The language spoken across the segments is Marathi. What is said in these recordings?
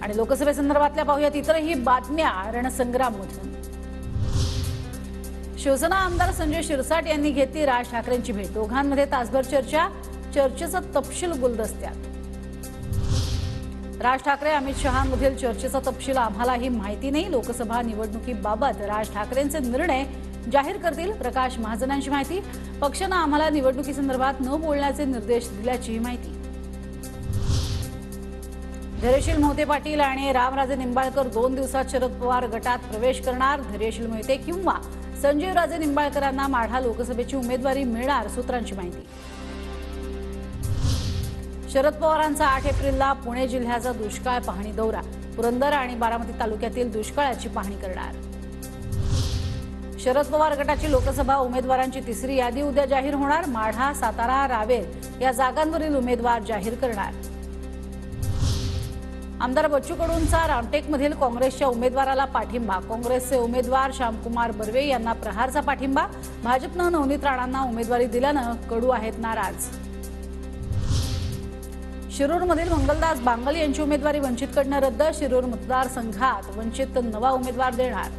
आणि लोकसभेसंदर्भातल्या पाहूयात इतरही बातम्या रणसंग्राममधून। शिवसेना आमदार संजय शिरसाट यांनी घेतली राज ठाकरेंची भेट। दोघांमध्ये तासभर चर्चा, चर्चेचा तपशील गुलदस्त्यात। राज ठाकरे अमित शहांमधील चर्चेचा तपशील आम्हालाही माहिती नाही। लोकसभा निवडणुकीबाबत राज ठाकरेंचे निर्णय जाहीर करतील। प्रकाश महाजनांची माहिती। पक्षाने आम्हाला निवडणुकीसंदर्भात न बोलण्याचे निर्देश दिल्याची माहिती। धैर्यशील मोहिते पाटील आणि रामराजे निंबाळकर 2 दिवसात शरद पवार गटात प्रवेश करणार। धैर्यशील मोहिते किंवा संजीवराजे निंबाळकरांना माढा लोकसभेची उमेदवारी मिळणार, सूत्रांची माहिती। शरद पवारांचा 8 एप्रिलला पुणे जिल्ह्याचा दुष्काळ पाहणी दौरा। पुरंदर आणि बारामती तालुक्यातील दुष्काळाची पाहणी करणार। शरद पवार गटाची लोकसभा उमेदवारांची तिसरी यादी उद्या जाहीर होणार। माढा, सातारा, रावेर या जागांवरील उमेदवार जाहीर करणार। आमदार बच्चू कडूंचा रामटेकमधील काँग्रेसच्या उमेदवाराला पाठिंबा। काँग्रेसचे उमेदवार श्यामकुमार बर्वे यांना प्रहारचा पाठिंबा। भाजपने नवनीत राणांना उमेदवारी दिल्यानं कडू आहेत नाराज। शिरूरमधील मंगलदास बांगल यांची उमेदवारी वंचितकडनं रद्द। शिरूर मतदारसंघात वंचित नवा उमेदवार देणार।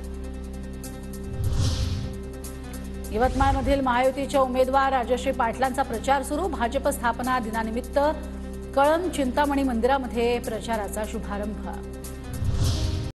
यवतमाळमधील महायुतीच्या उमेदवार राजश्री पाटलांचा प्रचार सुरू। भाजप स्थापना दिनानिमित्त कळंब चिंतामणी मंदिरामध्ये प्रचाराचा शुभारंभ।